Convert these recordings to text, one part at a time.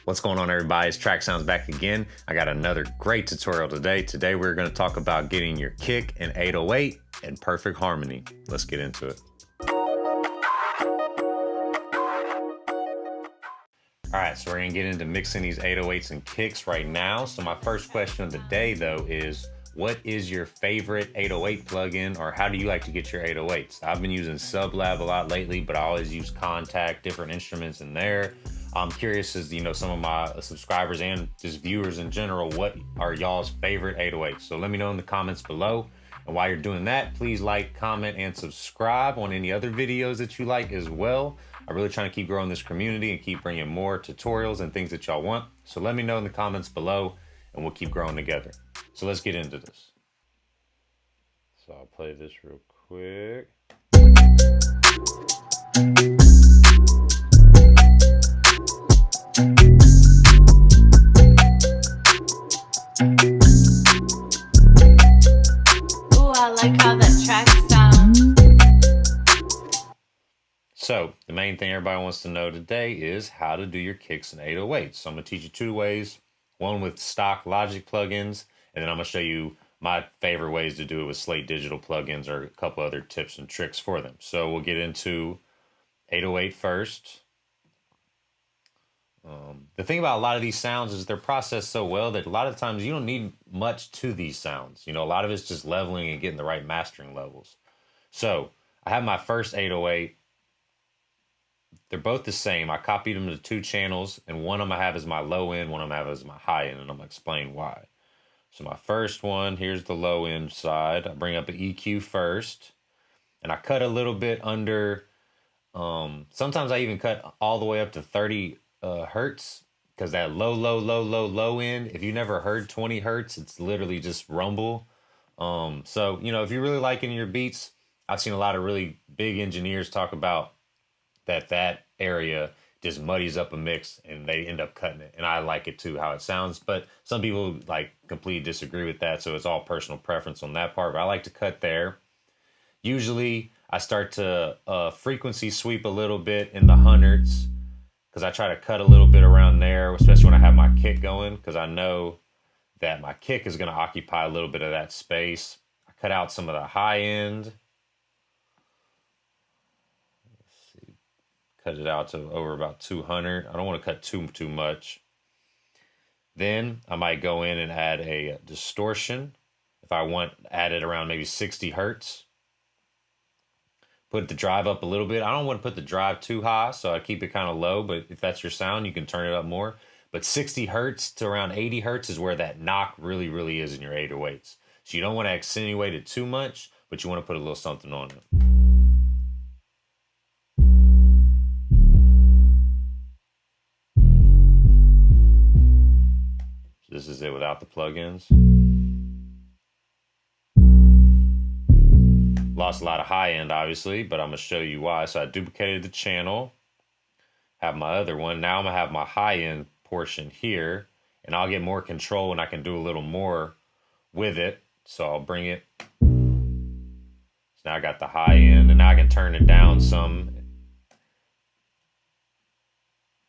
What's going on, everybody? It's Track Sounds back again. I got another great tutorial today. Today we're going to talk about getting your kick in 808 in perfect harmony. Let's get into it. All right, so we're going to get into mixing these 808s and kicks right now. So my first question of the day, though, is what is your favorite 808 plugin, or how do you like to get your 808s? I've been using Sublab a lot lately, but I always use Contact, different instruments in there. I'm curious as, some of my subscribers and just viewers in general, what are y'all's favorite 808s? So let me know in the comments below. And while you're doing that, please like, comment, and subscribe on any other videos that you like as well. I'm really trying to keep growing this community and keep bringing more tutorials and things that y'all want. So let me know in the comments below and we'll keep growing together. So let's get into this. So I'll play this real quick. Ooh, I like how that track sounds. So the main thing everybody wants to know today is how to do your kicks in 808. So I'm gonna teach you two ways, one with stock Logic plugins, and then I'm gonna show you my favorite ways to do it with Slate Digital plugins or a couple other tips and tricks for them. So we'll get into 808 first. The thing about a lot of these sounds is they're processed so well that a lot of times you don't need much to these sounds. A lot of it's just leveling and getting the right mastering levels. So I have my first 808. They're both the same. I copied them to two channels, and one of them I have as my low end, one of them I have as my high end, and I'm gonna explain why. So my first one, here's the low end side. I bring up an EQ first, and I cut a little bit under. Sometimes I even cut all the way up to 30 hertz, because that low end, if you never heard 20 hertz, it's literally just rumble. So, if you're really liking your beats, I've seen a lot of really big engineers talk about that area just muddies up a mix and they end up cutting it. And I like it too, how it sounds, but some people completely disagree with that. So it's all personal preference on that part, but I like to cut there. Usually I start to frequency sweep a little bit in the hundreds, because I try to cut a little bit around there, especially when I have my kick going, because I know that my kick is going to occupy a little bit of that space. I cut out some of the high end. Cut it out to over about 200. I don't want to cut too much. Then I might go in and add a distortion. If I want, add it around maybe 60 hertz. Put the drive up a little bit. I don't want to put the drive too high, so I keep it kind of low, but if that's your sound, you can turn it up more. But 60 hertz to around 80 hertz is where that knock really is in your 808s. So you don't want to accentuate it too much, but you want to put a little something on it. This is it without the plugins. Lost a lot of high end, obviously, but I'm going to show you why. So I duplicated the channel, have my other one. Now I'm going to have my high end portion here, and I'll get more control and I can do a little more with it. So I'll bring it. So now I got the high end, and now I can turn it down some.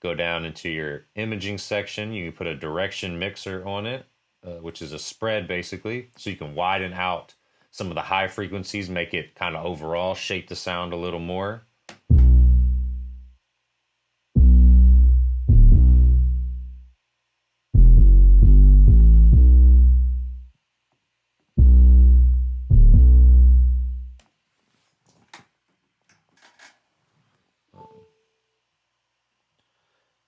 Go down into your imaging section. You can put a direction mixer on it, which is a spread basically. So you can widen out some of the high frequencies, make it kind of overall shape the sound a little more.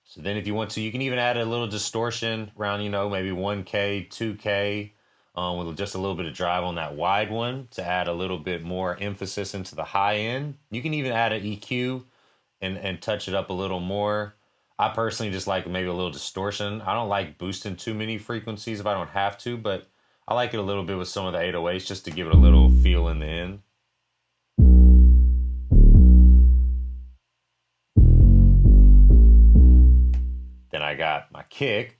So then if you want to, you can even add a little distortion around, maybe 1K, 2K, with just a little bit of drive on that wide one to add a little bit more emphasis into the high end. You can even add an EQ and touch it up a little more. I personally just like maybe a little distortion. I don't like boosting too many frequencies if I don't have to, but I like it a little bit with some of the 808s just to give it a little feel in the end. Then I got my kick.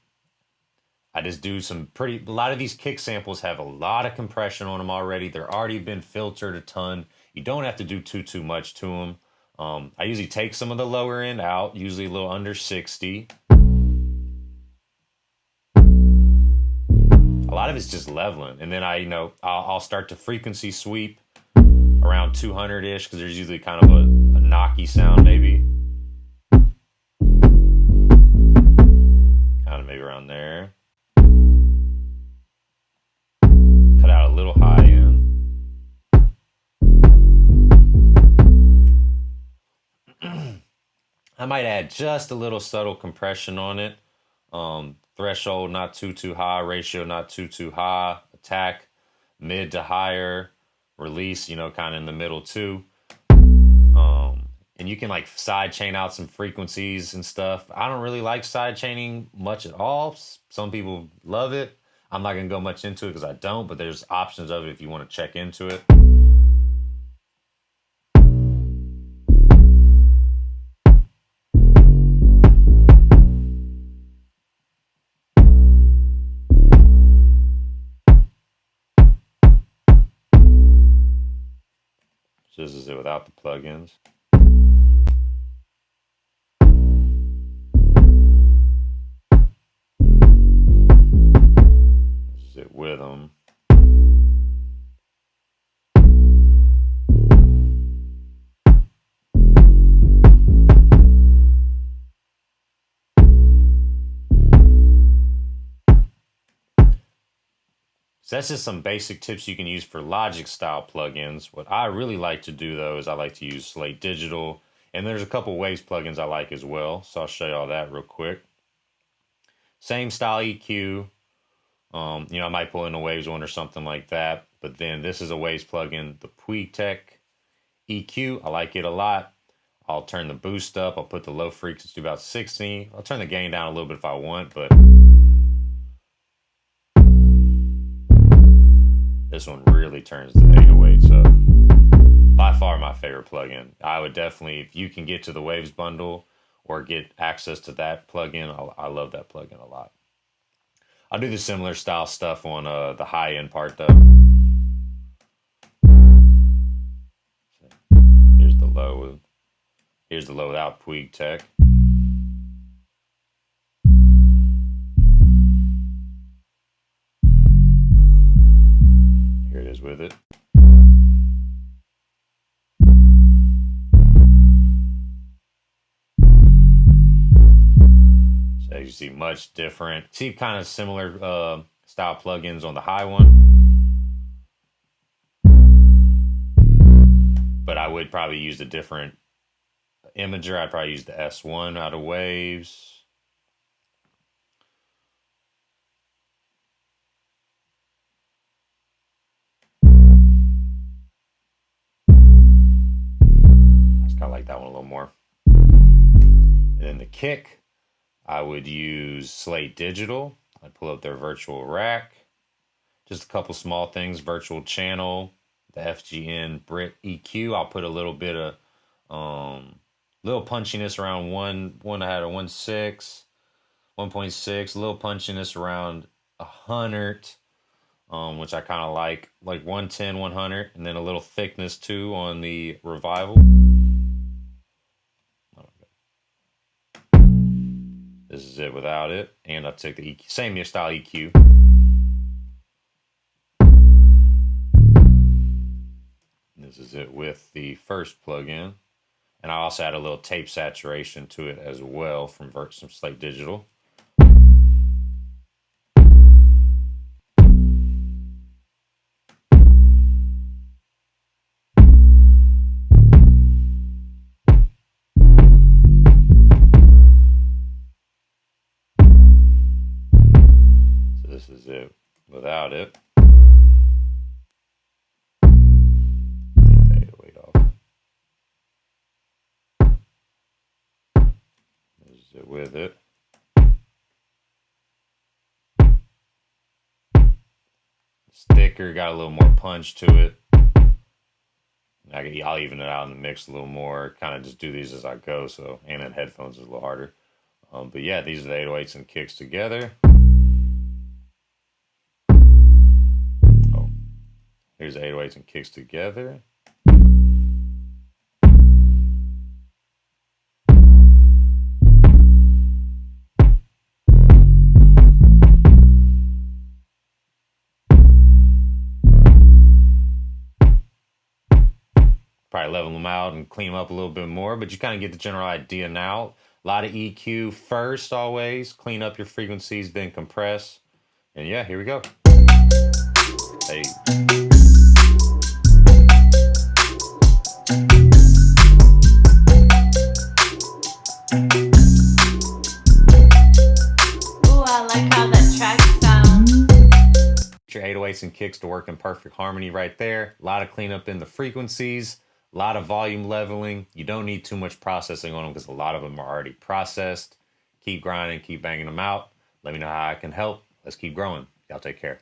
I just do a lot of these kick samples have a lot of compression on them already. They're already been filtered a ton. You don't have to do too much to them. I usually take some of the lower end out, usually a little under 60. a lot of it's just leveling. And then I'll start to frequency sweep around 200 ish because there's usually kind of a knocky sound, maybe. Kind of maybe around there. Cut out a little high end. I might add just a little subtle compression on it. Threshold not too high, ratio not too high, attack mid to higher, release, kind of in the middle too. And you can like side chain out some frequencies and stuff. I don't really like side chaining much at all. Some people love it. I'm not gonna go much into it because I don't, but there's options of it if you want to check into it. So this is it without the plugins. This is it with them. So that's just some basic tips you can use for Logic style plugins. What I really like to do though is I like to use Slate Digital, and there's a couple Waves plugins I like as well. So I'll show you all that real quick. Same style EQ. I might pull in a Waves one or something like that. But then this is a Waves plugin, the Puig Tech EQ. I like it a lot. I'll turn the boost up. I'll put the low frequency to about 60. I'll turn the gain down a little bit if I want, but this one really turns the 808s up. By far my favorite plugin. I would definitely, if you can get to the Waves bundle or get access to that plugin, I love that plugin a lot. I'll do the similar style stuff on the high end part though. Here's the low. Here's the low without Puig Tech. Here it is with it. So as you see, much different. See kind of similar style plugins on the high one. But I would probably use a different imager. I'd probably use the S1 out of Waves. I like that one a little more. And then the kick, I would use Slate Digital. I'd pull up their virtual rack. Just a couple small things, virtual channel, the FGN Brit EQ. I'll put a little bit of little punchiness around one I had a 1.6, 1.6, a little punchiness around 100, which I kind of like 110, 100, and then a little thickness too on the Revival. This is it without it. And I took the EQ, same style EQ. This is it with the first plugin. And I also add a little tape saturation to it as well from Slate Digital. This is it without it. Take the 808 off. This is it with it. It's thicker, got a little more punch to it. I'll even it out in the mix a little more. Kind of just do these as I go. So, and then headphones is a little harder. But yeah, these are the 808s and kicks together. Here's the 808s and kicks together. them out and clean them up a little bit more, but you kind of get the general idea now. A lot of EQ first, always. Clean up your frequencies, then compress. And yeah, here we go. Hey. Ooh, I like how that track sounds. Your 808s and kicks to work in perfect harmony right there. A lot of cleanup in the frequencies, a lot of volume leveling. You don't need too much processing on them because a lot of them are already processed. Keep grinding, keep banging them out. Let me know how I can help. Let's keep growing. Y'all take care.